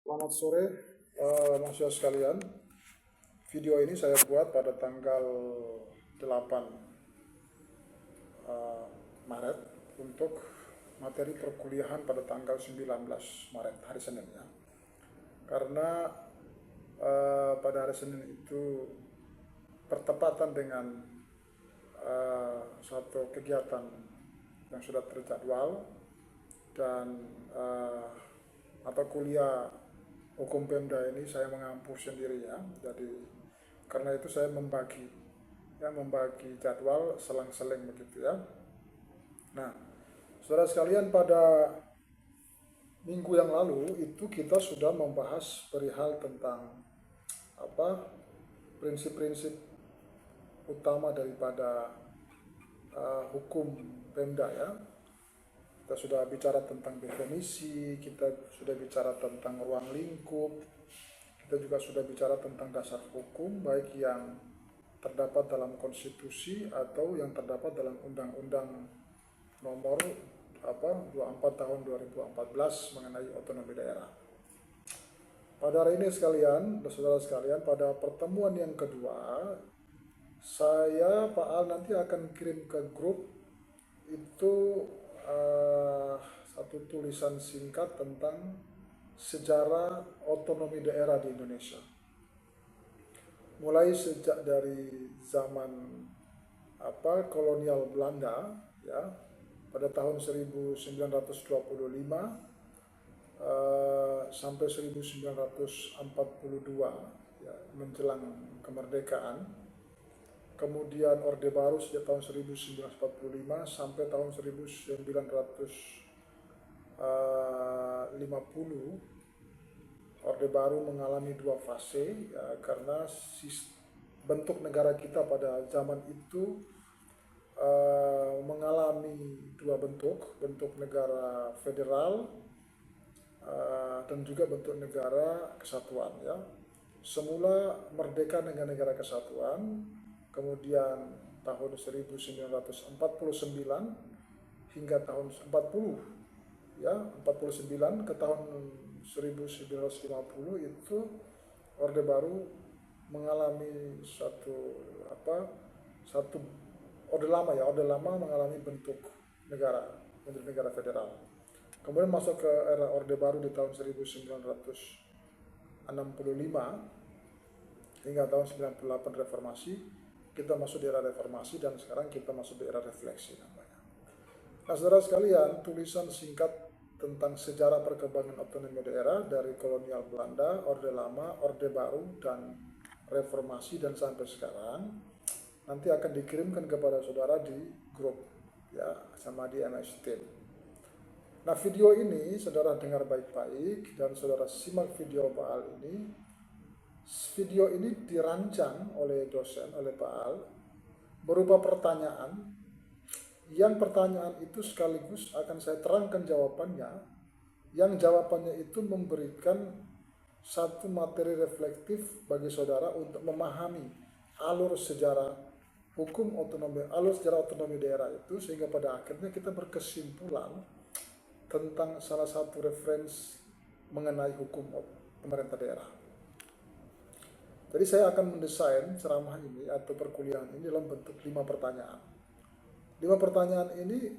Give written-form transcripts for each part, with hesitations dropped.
Selamat sore, mahasiswa sekalian. Video ini saya buat pada tanggal 8 Maret untuk materi perkuliahan pada tanggal 19 Maret, hari Senin ya. Karena pada hari Senin itu bertepatan dengan suatu kegiatan yang sudah terjadwal dan mata kuliah hukum Pemda ini saya mengampu sendiri ya. Jadi karena itu saya membagi jadwal selang-seling begitu ya. Nah, saudara sekalian, pada minggu yang lalu itu kita sudah membahas perihal tentang prinsip-prinsip utama daripada hukum Pemda ya. Kita sudah bicara tentang definisi, kita sudah bicara tentang ruang lingkup, kita juga sudah bicara tentang dasar hukum, baik yang terdapat dalam konstitusi atau yang terdapat dalam Undang-Undang nomor 24 tahun 2014 mengenai otonomi daerah. Pada hari ini sekalian, saudara sekalian, pada pertemuan yang kedua, saya Pak Al nanti akan kirim ke grup itu satu tulisan singkat tentang sejarah otonomi daerah di Indonesia. Mulai sejak dari zaman kolonial Belanda ya, pada tahun 1925 sampai 1942 ya, menjelang kemerdekaan. Kemudian Orde Baru sejak tahun 1945 sampai tahun 1950. Orde Baru mengalami dua fase ya, karena bentuk negara kita pada zaman itu mengalami dua bentuk negara federal dan juga bentuk negara kesatuan ya. Semula merdeka dengan negara kesatuan, kemudian tahun 1949 hingga tahun 49 ke tahun 1950 itu Orde Baru mengalami satu Orde Lama mengalami bentuk negara federal. Kemudian masuk ke era Orde Baru di tahun 1965 hingga tahun 98 reformasi. Kita masuk di era reformasi dan sekarang kita masuk di era refleksi namanya. Nah, saudara sekalian, tulisan singkat tentang sejarah perkembangan otonomi daerah dari kolonial Belanda, Orde Lama, Orde Baru, dan reformasi dan sampai sekarang nanti akan dikirimkan kepada saudara di grup ya, sama di MS Team. Nah, video ini saudara dengar baik-baik dan saudara simak video Pak Al ini. Video ini dirancang oleh dosen, oleh Pak Al, berupa pertanyaan, yang pertanyaan itu sekaligus akan saya terangkan jawabannya, yang jawabannya itu memberikan satu materi reflektif bagi saudara untuk memahami alur sejarah hukum otonomi, alur sejarah otonomi daerah itu, sehingga pada akhirnya kita berkesimpulan tentang salah satu referensi mengenai hukum pemerintah daerah. Jadi saya akan mendesain ceramah ini atau perkuliahan ini dalam bentuk 5 pertanyaan. 5 pertanyaan ini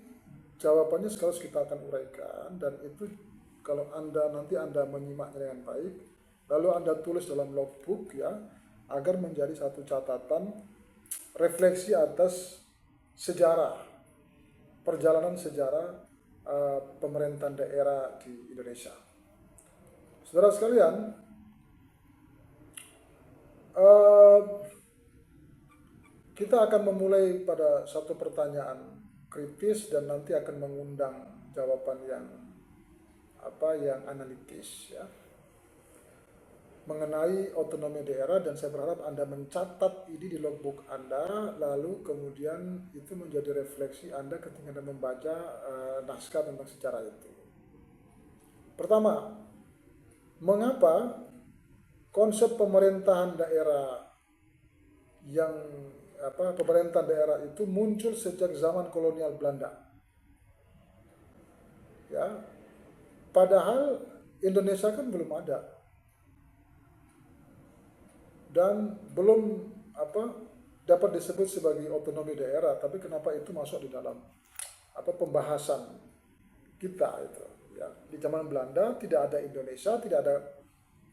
jawabannya sekaligus kita akan uraikan, dan itu kalau nanti Anda menyimaknya dengan baik, lalu Anda tulis dalam logbook ya, agar menjadi satu catatan refleksi atas perjalanan sejarah pemerintahan daerah di Indonesia. Saudara sekalian, kita akan memulai pada satu pertanyaan kritis dan nanti akan mengundang jawaban yang analitis ya, mengenai otonomi daerah, dan saya berharap Anda mencatat ini di logbook Anda, lalu kemudian itu menjadi refleksi Anda ketika Anda membaca naskah tentang sejarah itu. Pertama, mengapa konsep pemerintahan daerah itu muncul sejak zaman kolonial Belanda? Ya, padahal Indonesia kan belum ada. dan belum dapat disebut sebagai otonomi daerah, tapi kenapa itu masuk di dalam pembahasan kita itu ya. Di zaman Belanda tidak ada Indonesia, tidak ada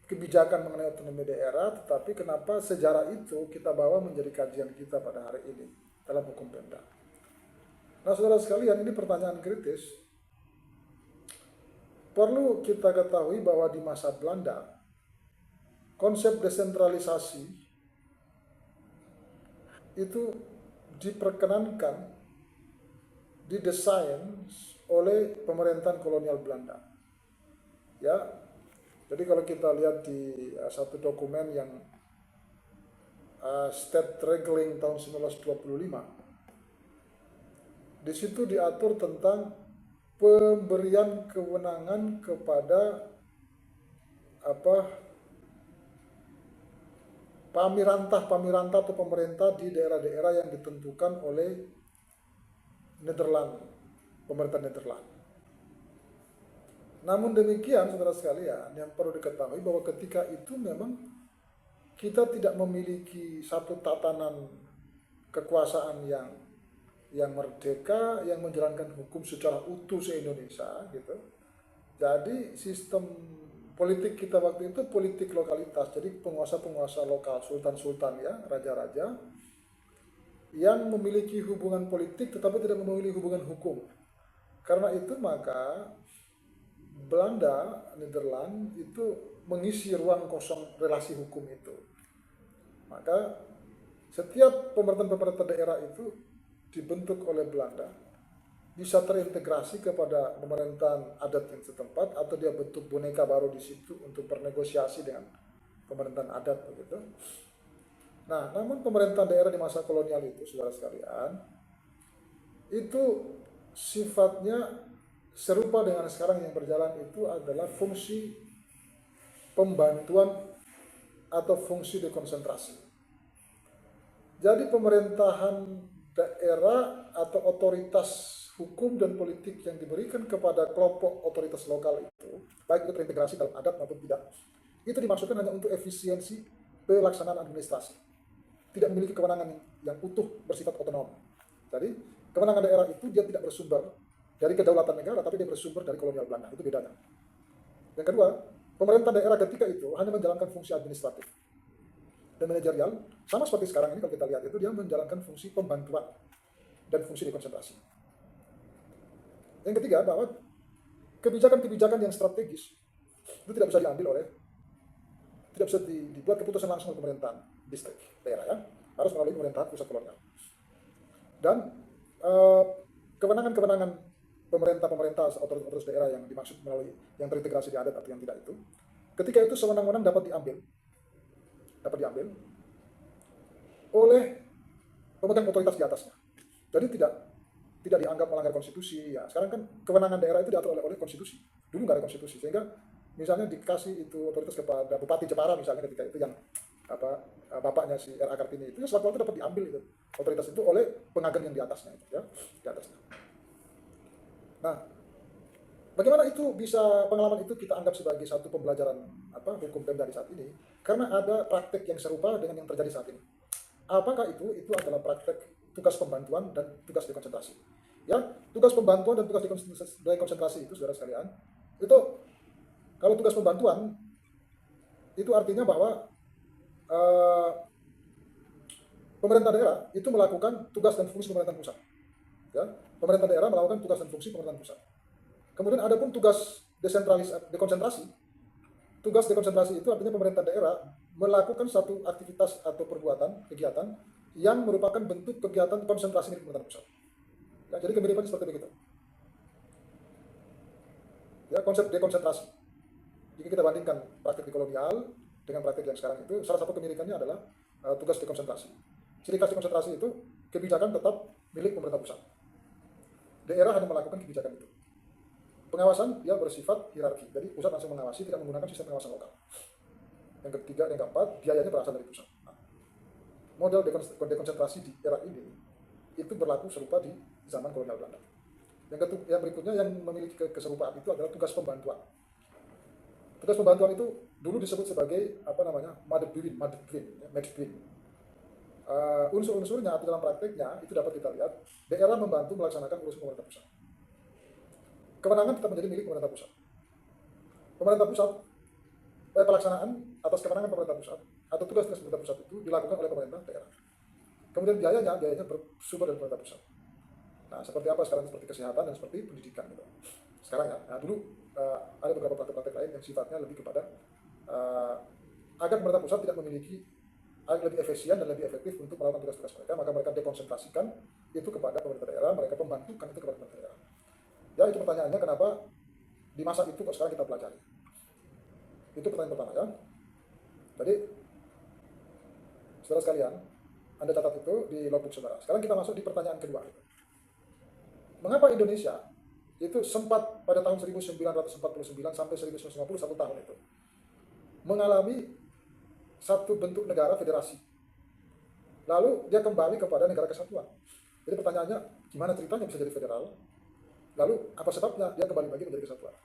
kebijakan mengenai otonomi daerah, tetapi kenapa sejarah itu kita bawa menjadi kajian kita pada hari ini dalam hukum Pemda. Nah, saudara sekalian, ini pertanyaan kritis. Perlu kita ketahui bahwa di masa Belanda, konsep desentralisasi itu diperkenankan, didesain oleh pemerintahan kolonial Belanda. Ya, jadi kalau kita lihat di satu dokumen yang State Regeling tahun 1925, di situ diatur tentang pemberian kewenangan kepada pamirantah atau pemerintah di daerah-daerah yang ditentukan oleh Nederland, pemerintah Nederland. Namun demikian, saudara sekalian, yang perlu diketahui bahwa ketika itu memang kita tidak memiliki satu tatanan kekuasaan yang merdeka, yang menjalankan hukum secara utuh se-Indonesia gitu. Jadi sistem politik kita waktu itu politik lokalitas, jadi penguasa-penguasa lokal, sultan-sultan ya, raja-raja yang memiliki hubungan politik tetapi tidak memiliki hubungan hukum. Karena itu maka Belanda, Nederland itu mengisi ruang kosong relasi hukum itu. Maka setiap pemerintahan daerah itu dibentuk oleh Belanda bisa terintegrasi kepada pemerintahan adat yang setempat, atau dia bentuk boneka baru di situ untuk bernegosiasi dengan pemerintahan adat begitu. Nah, namun pemerintahan daerah di masa kolonial itu, saudara sekalian, itu sifatnya serupa dengan sekarang yang berjalan, itu adalah fungsi pembantuan atau fungsi dekonsentrasi. Jadi pemerintahan daerah atau otoritas hukum dan politik yang diberikan kepada kelompok otoritas lokal itu, baik itu terintegrasi dalam adat maupun tidak, itu dimaksudkan hanya untuk efisiensi pelaksanaan administrasi. Tidak memiliki kewenangan yang utuh bersifat otonom. Jadi kewenangan daerah itu dia tidak bersumber dari kedaulatan negara, tapi dia bersumber dari kolonial Belanda. Itu bedanya. Yang kedua, pemerintah daerah ketika itu hanya menjalankan fungsi administratif dan manajerial, sama seperti sekarang ini kalau kita lihat itu dia menjalankan fungsi pembantuan dan fungsi dekonsentrasi. Yang ketiga, bahwa kebijakan-kebijakan yang strategis itu tidak bisa tidak bisa dibuat keputusan langsung oleh pemerintahan distrik daerah ya, harus melalui pemerintahan pusat kolonial. Dan kewenangan-kewenangan pemerintah otoritas daerah yang dimaksud melalui yang terintegrasi di adat atau yang tidak itu, ketika itu sewenang-wenang dapat diambil oleh pemegang otoritas di atasnya. Jadi tidak dianggap melanggar konstitusi ya. Sekarang kan kewenangan daerah itu diatur oleh konstitusi. Dulu nggak ada konstitusi, sehingga misalnya dikasih itu otoritas kepada Bupati Jepara misalnya ketika itu yang bapaknya si R.A. Kartini itu ya, sewaktu-waktu dapat diambil itu otoritas itu oleh pengageng yang di atasnya itu ya, di atasnya. Nah, bagaimana itu bisa, pengalaman itu kita anggap sebagai satu pembelajaran hukum Pemda di saat ini? Karena ada praktek yang serupa dengan yang terjadi saat ini. Apakah itu? Itu adalah praktek tugas pembantuan dan tugas dekonsentrasi. Ya, tugas pembantuan dan tugas dekonsentrasi itu, saudara sekalian, itu kalau tugas pembantuan itu artinya bahwa pemerintah daerah itu melakukan tugas dan fungsi pemerintahan pusat. Ya, pemerintah daerah melakukan tugas dan fungsi pemerintahan pusat. Kemudian ada pun tugas dekonsentrasi. Tugas dekonsentrasi itu artinya pemerintah daerah melakukan satu aktivitas atau perbuatan, kegiatan yang merupakan bentuk kegiatan konsentrasi milik pemerintahan pusat. Ya, jadi kemiripan seperti begitu. Ya, konsep dekonsentrasi. Jika kita bandingkan praktik di kolonial dengan praktik yang sekarang itu, salah satu kemiripannya adalah tugas dekonsentrasi. Ciri khas dekonsentrasi itu kebijakan tetap milik pemerintah pusat. Daerah hanya melakukan kebijakan itu. Pengawasan dia bersifat hierarki, jadi pusat langsung mengawasi, tidak menggunakan sistem pengawasan lokal. Yang ketiga, yang keempat, biayanya berasal dari pusat. Nah, model dekonsentrasi di era ini itu berlaku serupa di zaman kolonial Belanda. Yang berikutnya yang memiliki keserupaan itu adalah tugas pembantuan. Tugas pembantuan itu dulu disebut sebagai Madedwin, unsur-unsurnya atau dalam prakteknya itu dapat kita lihat daerah membantu melaksanakan urusan pemerintah pusat. Kewenangan tetap menjadi milik pemerintah pusat. Pemerintah pusat pelaksanaan atas kewenangan pemerintah pusat atau tugas-tugas pemerintah pusat itu dilakukan oleh pemerintah daerah. Kemudian biayanya bersumber dari pemerintah pusat. Nah, seperti apa sekarang? Seperti kesehatan dan seperti pendidikan gitu. Sekarang ya, nah dulu ada beberapa praktek-praktek lain yang sifatnya lebih kepada agar pemerintah pusat tidak memiliki lebih efisien dan lebih efektif untuk melakukan tugas-tugas mereka, maka mereka dekonsentrasikan itu kepada pemerintah daerah, mereka pembantukan itu kepada pemerintah daerah. Ya, itu pertanyaannya, kenapa di masa itu kok sekarang kita pelajari? Itu pertanyaan pertama ya. Jadi, saudara sekalian, Anda catat itu di logbook saudara. Sekarang kita masuk di pertanyaan kedua. Mengapa Indonesia itu sempat pada tahun 1949 sampai 1950, 1 tahun itu mengalami satu bentuk negara federasi. Lalu dia kembali kepada negara kesatuan. Jadi pertanyaannya, gimana ceritanya bisa jadi federal? Lalu apa sebabnya dia kembali lagi menjadi kesatuan?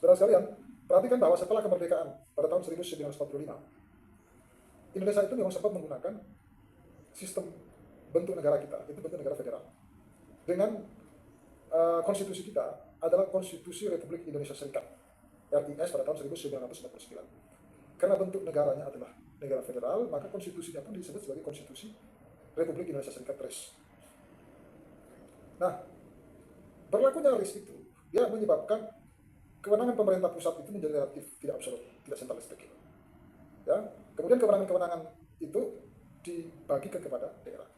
Saudara sekalian, perhatikan bahwa setelah kemerdekaan pada tahun 1945, Indonesia itu memang sempat menggunakan sistem bentuk negara kita, itu bentuk negara federal. Dengan konstitusi kita adalah Konstitusi Republik Indonesia Serikat, RIS pada tahun 1949. Karena bentuk negaranya adalah negara federal, maka konstitusinya pun disebut sebagai Konstitusi Republik Indonesia Serikat RIS. Nah, berlakunya RIS itu, dia menyebabkan kewenangan pemerintah pusat itu menjadi relatif tidak absolut, tidak sentralistik. Ya, kemudian kewenangan-kewenangan itu dibagikan kepada daerah.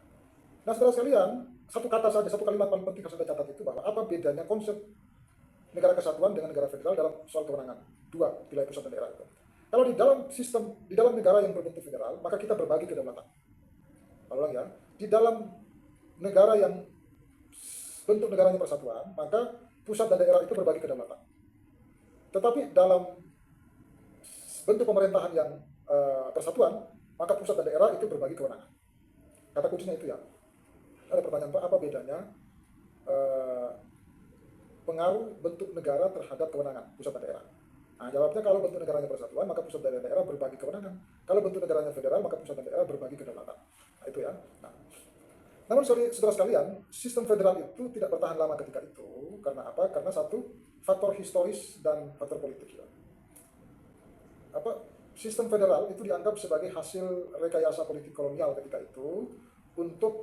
Nah, saudara sekalian, satu kata saja, satu kalimat paling penting harus Anda catat itu, bahwa apa bedanya konsep negara kesatuan dengan negara federal dalam soal kewenangan dua wilayah pusat dan daerah itu. Kalau di dalam sistem, di dalam negara yang berbentuk federal, maka kita berbagi kedaulatan. Ulang ya, di dalam negara yang bentuk negaranya persatuan, maka pusat dan daerah itu berbagi kedaulatan. Tetapi dalam bentuk pemerintahan yang persatuan, maka pusat dan daerah itu berbagi kewenangan. Kata kuncinya itu ya. Ada pertanyaan, Pak, apa bedanya pengaruh bentuk negara terhadap kewenangan pusat dan daerah? Nah, jawabnya, kalau bentuk negaranya persatuan, maka pusat dan daerah berbagi kewenangan. Kalau bentuk negaranya federal, maka pusat dan daerah berbagi kedaulatan. Nah, itu ya. Nah, namun saudara sekalian, sistem federal itu tidak bertahan lama ketika itu. Karena apa? Karena satu, faktor historis dan faktor politik. Ya. Sistem federal itu dianggap sebagai hasil rekayasa politik kolonial ketika itu untuk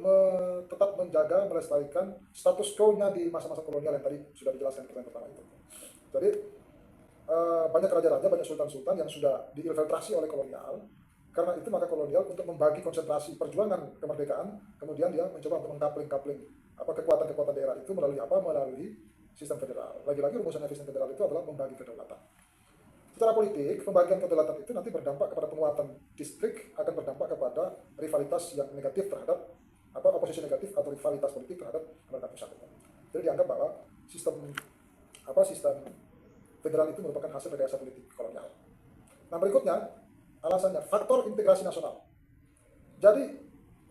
tetap menjaga, melestarikan status quo-nya di masa-masa kolonial yang tadi sudah dijelaskan di pertanyaan pertama itu. Jadi, banyak raja-raja, banyak sultan-sultan yang sudah diinfiltrasi oleh kolonial. Karena itu maka kolonial untuk membagi konsentrasi perjuangan kemerdekaan, kemudian dia mencoba untuk mengkapling kekuatan-kekuatan daerah itu melalui melalui sistem federal. Lagi-lagi rumusannya sistem federal itu adalah membagi kedaulatan. Secara politik, pembagian kedaulatan itu nanti berdampak kepada penguatan distrik, akan berdampak kepada rivalitas yang negatif terhadap oposisi negatif atau rivalitas politik terhadap pemerintah pusat. Jadi dianggap bahwa sistem federal itu merupakan hasil rekayasa politik kolonial. Nah, berikutnya alasannya faktor integrasi nasional. Jadi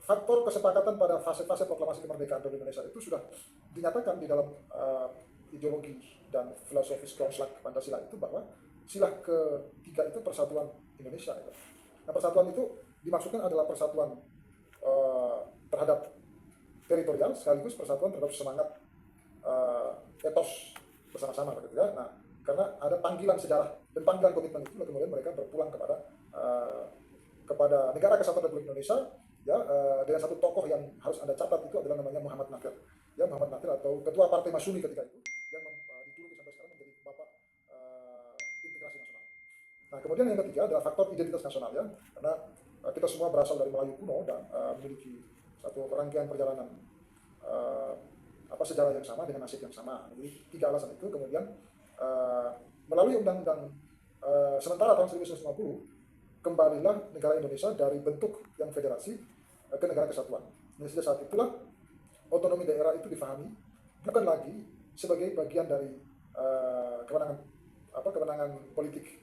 faktor kesepakatan pada fase-fase proklamasi kemerdekaan Republik Indonesia itu sudah dinyatakan di dalam ideologi dan filosofis Kongslag Pancasila itu, bahwa sila ketiga itu persatuan Indonesia. Nah, persatuan itu dimaksudkan adalah persatuan terhadap teritorial, sekaligus persatuan terhadap semangat etos bersama-sama, begitu ya. Nah, karena ada panggilan sejarah dan panggilan komitmen itu, kemudian mereka berpulang kepada negara kesatuan Republik Indonesia, ya, dengan satu tokoh yang harus Anda catat itu adalah namanya Muhammad Nakhir. Ya, Muhammad Nakhir atau ketua Partai Masyumi ketika itu, yang dijuluki sampai sekarang menjadi bapak integrasi nasional. Nah, kemudian yang ketiga adalah faktor identitas nasional, ya, karena kita semua berasal dari Melayu kuno dan memiliki satu rangkaian perjalanan sejarah yang sama dengan nasib yang sama. Jadi 3 alasan itu kemudian melalui undang-undang sementara tahun 1950, kembalilah negara Indonesia dari bentuk yang federasi ke negara kesatuan. Nah, sejak saat itulah otonomi daerah itu difahami bukan lagi sebagai bagian dari kewenangan politik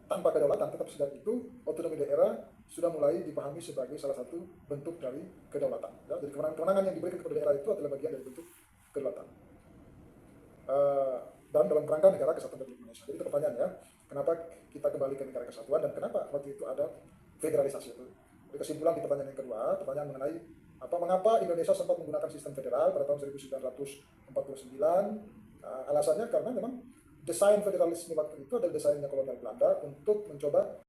tanpa kedaulatan, tetapi sejak itu otonomi daerah sudah mulai dipahami sebagai salah satu bentuk dari kedaulatan. Ya, jadi kewenangan yang diberikan kepada daerah itu adalah bagian dari bentuk kedaulatan. dan dalam kerangka negara kesatuan Republik Indonesia. Jadi itu pertanyaannya, kenapa kita kembali ke negara kesatuan dan kenapa waktu itu ada federalisasi itu. Jadi kesimpulan di pertanyaan yang kedua, pertanyaan mengenai mengapa Indonesia sempat menggunakan sistem federal pada tahun 1949. Alasannya karena memang desain federalisme waktu itu adalah desainnya kolonial Belanda untuk mencoba